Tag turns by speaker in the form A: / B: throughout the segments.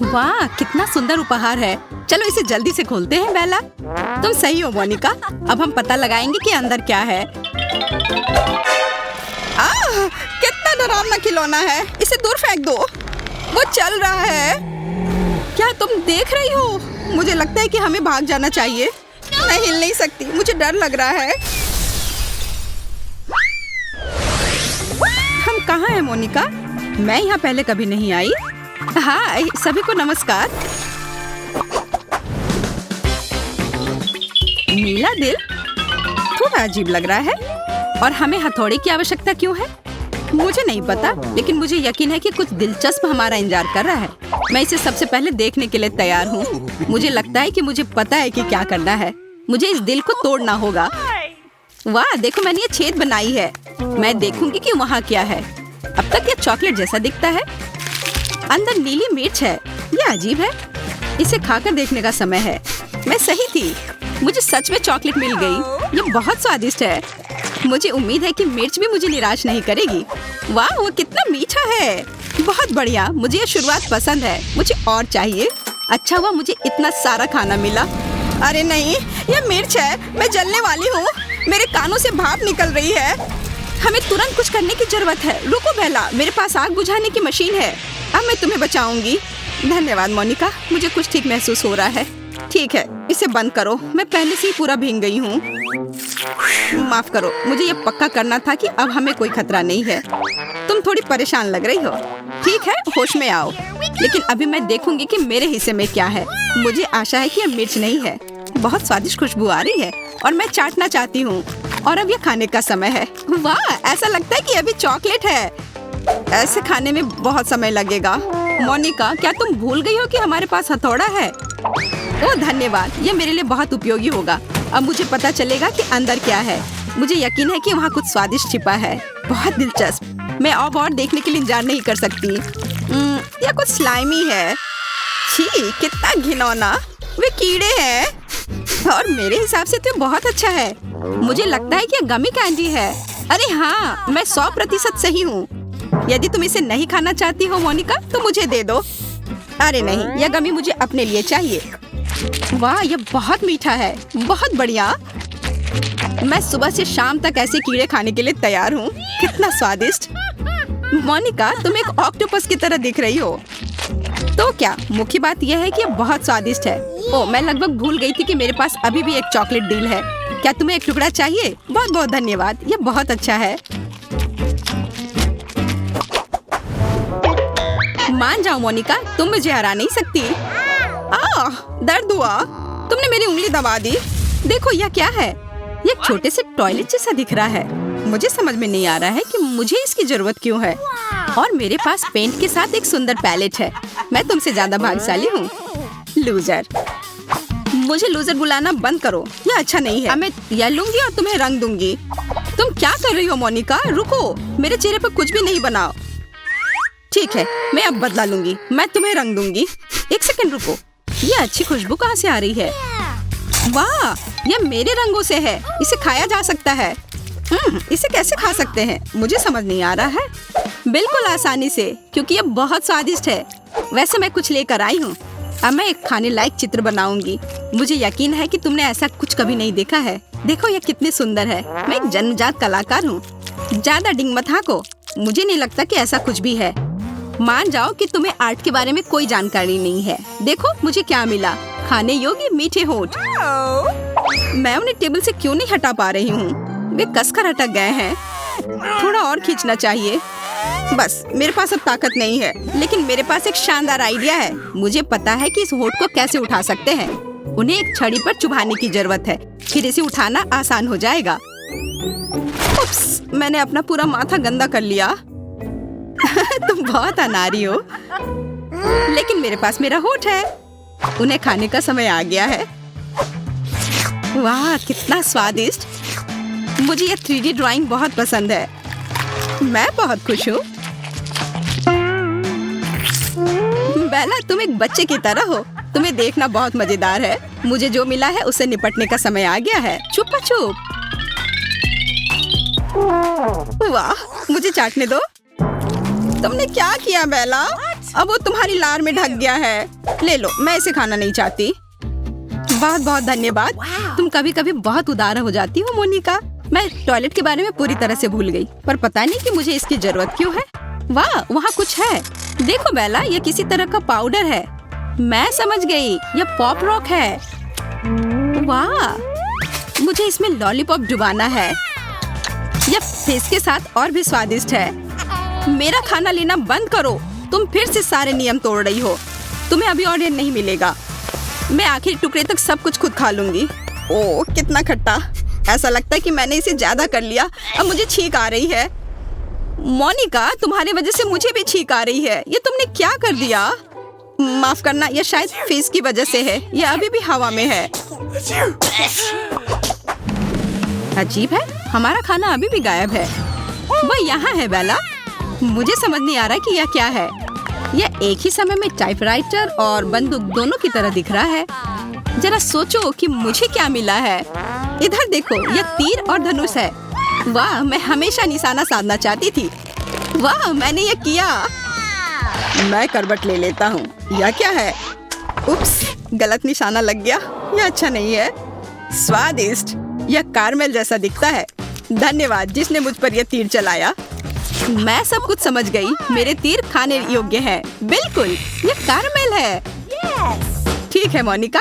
A: वाह, कितना सुंदर उपहार है। चलो इसे जल्दी से खोलते हैं बेला। तुम सही हो मोनिका। अब हम पता लगाएंगे कि अंदर क्या है। कितना डरावना खिलौना है, इसे दूर फेंक दो। वो चल रहा है। क्या तुम देख रही हो? मुझे लगता है कि हमें भाग जाना चाहिए। मैं हिल नहीं सकती, मुझे डर लग रहा है। हम कहाँ हैं मोनिका? मैं यहाँ पहले कभी नहीं आई। हाँ, सभी को नमस्कार। नीला दिल थोड़ा अजीब लग रहा है। और हमें हथौड़े की आवश्यकता क्यों है? मुझे नहीं पता, लेकिन मुझे यकीन है कि कुछ दिलचस्प हमारा इंतजार कर रहा है। मैं इसे सबसे पहले देखने के लिए तैयार हूँ। मुझे लगता है कि मुझे पता है कि क्या करना है। मुझे इस दिल को तोड़ना होगा। वाह, देखो मैंने ये छेद बनाई है। मैं देखूंगी कि वहाँ क्या है। अब तक ये चॉकलेट जैसा दिखता है। अंदर नीली मिर्च है। ये अजीब है। इसे खाकर देखने का समय है। मैं सही थी, मुझे सच में चॉकलेट मिल गई। ये बहुत स्वादिष्ट है। मुझे उम्मीद है कि मिर्च भी मुझे निराश नहीं करेगी। वाह, वो कितना मीठा है। बहुत बढ़िया, मुझे ये शुरुआत पसंद है। मुझे और चाहिए। अच्छा हुआ मुझे इतना सारा खाना मिला। अरे नहीं, ये मिर्च है। मैं जलने वाली हूँ। मेरे कानों से भाप निकल रही है। हमें तुरंत कुछ करने की जरूरत है। रुको बेला, मेरे पास आग बुझाने की मशीन है। अब मैं तुम्हें बचाऊंगी। धन्यवाद मोनिका, मुझे कुछ ठीक महसूस हो रहा है। ठीक है, इसे बंद करो। मैं पहले से ही पूरा भीग गई हूँ। माफ करो, मुझे ये पक्का करना था कि अब हमें कोई खतरा नहीं है। तुम थोड़ी परेशान लग रही हो। ठीक है, होश में आओ। लेकिन अभी मैं देखूंगी कि मेरे हिस्से में क्या है। मुझे आशा है कि यह मिर्च नहीं है। बहुत स्वादिष्ट खुशबू आ रही है और मैं चाटना चाहती हूँ। और अब यह खाने का समय है। वाह, ऐसा लगता है कि अभी चॉकलेट है। ऐसे खाने में बहुत समय लगेगा। मोनिका, क्या तुम भूल गई हो कि हमारे पास हथौड़ा है? ओह धन्यवाद, ये मेरे लिए बहुत उपयोगी होगा। अब मुझे पता चलेगा कि अंदर क्या है। मुझे यकीन है कि वहाँ कुछ स्वादिष्ट छिपा है। बहुत दिलचस्प। मैं अब और देखने के लिए इंतजार नहीं कर सकती। यह कुछ स्लाइमी है। छी, कितना घिनौना। वे कीड़े हैं। और मेरे हिसाब से तो बहुत अच्छा है। मुझे लगता है कि यह गमी कैंडी है। अरे हाँ, मैं 100% सही हूँ। यदि तुम इसे नहीं खाना चाहती हो मोनिका, तो मुझे दे दो। अरे नहीं, यह गमी मुझे अपने लिए चाहिए। वाह, यह बहुत मीठा है। बहुत बढ़िया। मैं सुबह से शाम तक ऐसे कीड़े खाने के लिए तैयार हूँ। कितना स्वादिष्ट। मोनिका, तुम एक ऑक्टोपस की तरह दिख रही हो। तो क्या, मुख्य बात यह है कि यह बहुत स्वादिष्ट है। ओह, मैं लगभग भूल गई थी कि मेरे पास अभी भी एक चॉकलेट डील है। क्या तुम्हें एक टुकड़ा चाहिए? बहुत बहुत धन्यवाद, यह बहुत अच्छा है। मान जाओ मोनिका, तुम मुझे हरा नहीं सकती। दर्द हुआ। तुमने मेरी उंगली दबा दी। देखो यह क्या है। यह एक छोटे से टॉयलेट जैसा दिख रहा है। मुझे समझ में नहीं आ रहा है कि मुझे इसकी जरूरत क्यों है। और मेरे पास पेंट के साथ एक सुंदर पैलेट है। मैं तुमसे ज्यादा भाग्यशाली हूँ। लूजर। मुझे लूजर बुलाना बंद करो, यह अच्छा नहीं है। मैं यह लूंगी और तुम्हें रंग दूंगी। तुम क्या कर रही हो मोनिका? रुको, मेरे चेहरे पर कुछ भी नहीं बनाओ। ठीक है, मैं अब बदला लूंगी। मैं तुम्हें रंग दूंगी। एक सेकंड रुको, ये अच्छी खुशबू कहाँ से आ रही है? वाह, यह मेरे रंगों से है। इसे खाया जा सकता है। इसे कैसे खा सकते हैं? मुझे समझ नहीं आ रहा है। बिल्कुल आसानी से, क्योंकि यह बहुत स्वादिष्ट है। वैसे मैं कुछ लेकर आई हूँ। अब मैं एक खाने लायक चित्र बनाऊंगी। मुझे यकीन है कि तुमने ऐसा कुछ कभी नहीं देखा है। देखो यह कितनी सुंदर है। मैं एक जन्मजात कलाकार हूँ। ज्यादा डिंग मत हाको। मुझे नहीं लगता कि ऐसा कुछ भी है। मान जाओ कि तुम्हें आर्ट के बारे में कोई जानकारी नहीं है। देखो मुझे क्या मिला। खाने योग्य मीठे होंठ। मैं उन्हें टेबल से क्यों नहीं हटा पा रही हूँ? वे कसकर अटक गए हैं। थोड़ा और खींचना चाहिए। बस, मेरे पास अब ताकत नहीं है। लेकिन मेरे पास एक शानदार आइडिया है। मुझे पता है कि इस होठ को कैसे उठा सकते हैं। उन्हें एक छड़ी पर चुभाने की जरूरत है। फिर इसे उठाना आसान हो जाएगा। उप्स, मैंने अपना पूरा माथा गंदा कर लिया। तुम बहुत अनाड़ी हो। लेकिन मेरे पास मेरा होठ है। उन्हें खाने का समय आ गया है। वाह, कितना स्वादिष्ट। मुझे यह 3D ड्राइंग बहुत पसंद है। मैं बहुत खुश हूँ। बेला, तुम एक बच्चे की तरह हो। तुम्हें देखना बहुत मजेदार है। मुझे जो मिला है उससे निपटने का समय आ गया है। छुपा छुप। वाह, मुझे चाटने दो। तुमने क्या किया बेला? अब वो तुम्हारी लार में ढक गया है। ले लो, मैं इसे खाना नहीं चाहती। बहुत बहुत धन्यवाद। तुम कभी कभी बहुत उदार हो जाती हो मोनिका। मैं टॉयलेट के बारे में पूरी तरह से भूल गई, पर पता नहीं कि मुझे इसकी जरूरत क्यों है। वाह, वहाँ कुछ है। देखो बेला, ये किसी तरह का पाउडर है। मैं समझ गई, यह पॉप रॉक है। वाह, मुझे इसमें लॉलीपॉप डुबाना है। यह फेस के साथ और भी स्वादिष्ट है। मेरा खाना लेना बंद करो। तुम फिर से सारे नियम तोड़ रही हो। तुम्हें अभी ऑर्डर नहीं मिलेगा। मैं आखिरी टुकड़े तक सब कुछ खुद खा लूंगी। ओह, कितना खट्टा। ऐसा लगता है कि मैंने इसे ज्यादा कर लिया। अब मुझे छींक आ रही है। मोनिका, तुम्हारी वजह से मुझे भी छींक आ रही है। ये तुमने क्या कर दिया? माफ करना, यह शायद फेस की वजह से है। यह अभी भी हवा में है। अजीब है, हमारा खाना अभी भी गायब है। वह यहाँ है बेला। मुझे समझ नहीं आ रहा कि यह क्या है। यह एक ही समय में टाइपराइटर और बंदूक दोनों की तरह दिख रहा है। जरा सोचो कि मुझे क्या मिला है। इधर देखो, यह तीर और धनुष है। वाह, मैं हमेशा निशाना साधना चाहती थी। वाह, मैंने यह किया। मैं करवट ले लेता हूँ। यह क्या है? उप्स, गलत निशाना लग गया। यह अच्छा नहीं है। स्वादिष्ट, यह कारमेल जैसा दिखता है। धन्यवाद जिसने मुझ पर यह तीर चलाया। मैं सब कुछ समझ गई। मेरे तीर खाने योग्य है। बिल्कुल, यह कारमेल है। ठीक है मोनिका,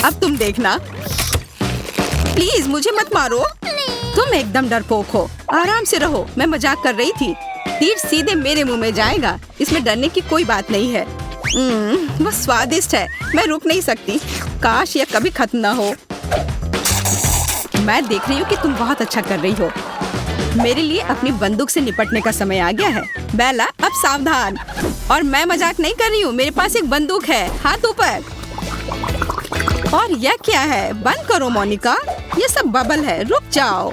A: अब तुम देखना। प्लीज मुझे मत मारो। तुम एकदम डरपोक हो। आराम से रहो, मैं मजाक कर रही थी। तीर सीधे मेरे मुंह में जाएगा। इसमें डरने की कोई बात नहीं है। वो स्वादिष्ट है। मैं रुक नहीं सकती। काश यह कभी खत्म ना हो। मैं देख रही हूँ कि तुम बहुत अच्छा कर रही हो। मेरे लिए अपनी बंदूक से निपटने का समय आ गया है। बेला, अब सावधान। और मैं मजाक नहीं कर रही हूँ। मेरे पास एक बंदूक है। हाथ ऊपर। और यह क्या है? बंद करो मोनिका, ये सब बबल है। रुक जाओ।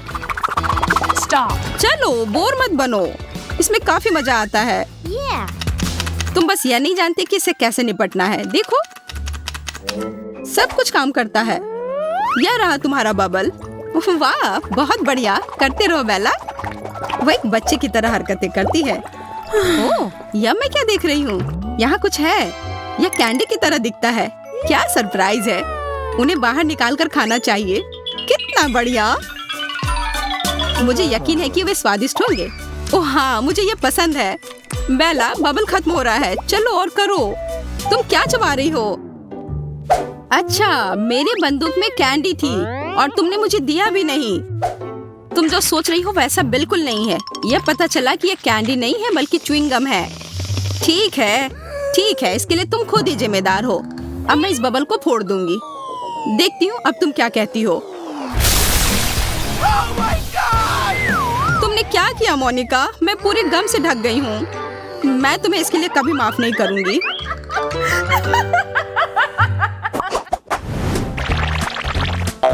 A: स्टॉप। चलो, बोर मत बनो। इसमें काफी मजा आता है। तुम बस यह नहीं जानते कि इससे कैसे निपटना है। देखो, सब कुछ काम करता है। यह रहा तुम्हारा बबल। वाह, बहुत बढ़िया। करते रहो बेला। वह एक बच्चे की तरह हरकतें करती है। ओह, यह मैं क्या देख रही हूँ? यहाँ कुछ है। यह कैंडी की तरह दिखता है। क्या सरप्राइज है। उन्हें बाहर निकाल कर खाना चाहिए। कितना बढ़िया। मुझे यकीन है कि वे स्वादिष्ट होंगे। ओह हाँ, मुझे ये पसंद है। बेला, बबल खत्म हो रहा है। चलो और करो। तुम क्या चबा रही हो? अच्छा, मेरे बंदूक में कैंडी थी और तुमने मुझे दिया भी नहीं। तुम जो सोच रही हो वैसा बिल्कुल नहीं है। यह पता चला कि यह कैंडी नहीं है बल्कि च्युइंगम है। ठीक है, इसके लिए तुम खुद ही जिम्मेदार हो। अब मैं इस बबल को फोड़ दूंगी। देखती हूँ अब तुम क्या कहती हो। तुमने क्या किया मोनिका? मैं पूरे गम से ढक गई हूँ। मैं तुम्हें इसके लिए कभी माफ नहीं करूंगी।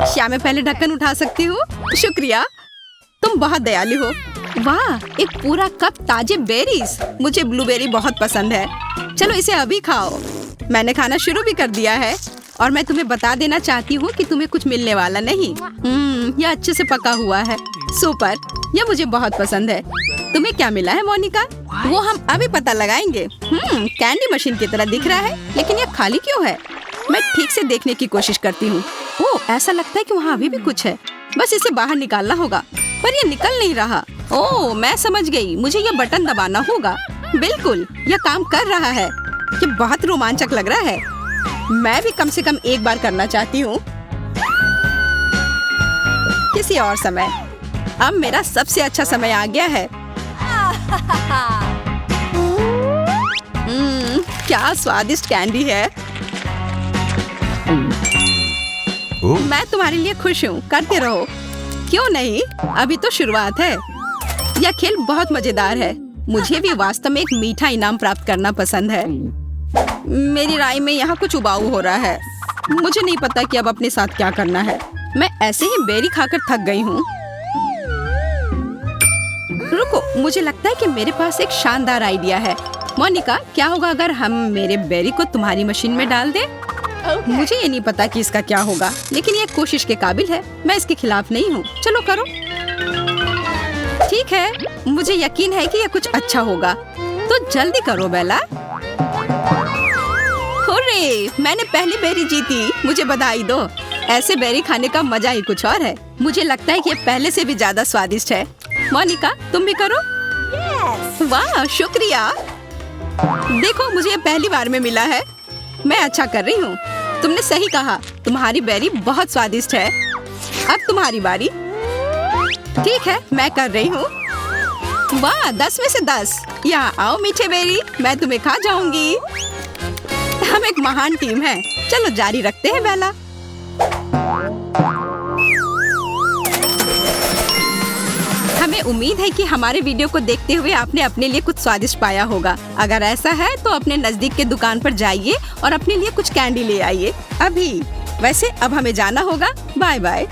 A: क्या मैं पहले ढक्कन उठा सकती हूँ? शुक्रिया, तुम बहुत दयालु हो। वाह, एक पूरा कप ताजे बेरीज। मुझे ब्लूबेरी बहुत पसंद है। चलो इसे अभी खाओ। मैंने खाना शुरू भी कर दिया है और मैं तुम्हें बता देना चाहती हूँ कि तुम्हें कुछ मिलने वाला नहीं। यह अच्छे से पका हुआ है। सुपर, यह मुझे बहुत पसंद है। तुम्हें क्या मिला है मोनिका? वो हम अभी पता लगाएंगे। कैंडी मशीन की तरह दिख रहा है, लेकिन यह खाली क्यों है? मैं ठीक से देखने की कोशिश करती हूँ। ओह, ऐसा लगता है कि वहाँ अभी भी कुछ है। बस इसे बाहर निकालना होगा, पर यह निकल नहीं रहा। ओह, मैं समझ गई। मुझे यह बटन दबाना होगा। बिल्कुल, यह काम कर रहा है। ये बहुत रोमांचक लग रहा है। मैं भी कम से कम एक बार करना चाहती हूँ। किसी और समय। अब मेरा सबसे अच्छा समय आ गया है। क्या स्वादिष्ट कैंडी है। मैं तुम्हारे लिए खुश हूँ। करते रहो। क्यों नहीं, अभी तो शुरुआत है। यह खेल बहुत मजेदार है। मुझे भी वास्तव में एक मीठा इनाम प्राप्त करना पसंद है। मेरी राय में यहाँ कुछ उबाऊ हो रहा है। मुझे नहीं पता कि अब अपने साथ क्या करना है। मैं ऐसे ही बेरी खाकर थक गई हूँ। रुको, मुझे लगता है कि मेरे पास एक शानदार आइडिया है। मोनिका, क्या होगा अगर हम मेरे बेरी को तुम्हारी मशीन में डाल दें? मुझे ये नहीं पता कि इसका क्या होगा, लेकिन ये कोशिश के काबिल है। मैं इसके खिलाफ नहीं हूँ। चलो करो। ठीक है, मुझे यकीन है कि यह कुछ अच्छा होगा। तो जल्दी करो बेला। हुर्रे! मैंने पहली बेरी जीती। मुझे बधाई दो। ऐसे बेरी खाने का मजा ही कुछ और है। मुझे लगता है कि ये पहले से भी ज्यादा स्वादिष्ट है। मोनिका, तुम भी करो। वाह, शुक्रिया। देखो, मुझे ये पहली बार में मिला है। मैं अच्छा कर रही हूँ। तुमने सही कहा, तुम्हारी बेरी बहुत स्वादिष्ट है। अब तुम्हारी बारी। ठीक है, मैं कर रही हूँ। वाह, 10 में से 10। यहाँ आओ मीठे बेरी, मैं तुम्हें खा जाऊंगी। हम एक महान टीम है। चलो जारी रखते हैं बेला। हमें उम्मीद है कि हमारे वीडियो को देखते हुए आपने अपने लिए कुछ स्वादिष्ट पाया होगा। अगर ऐसा है तो अपने नजदीक के दुकान पर जाइए और अपने लिए कुछ कैंडी ले आइए अभी। वैसे अब हमें जाना होगा। Bye bye.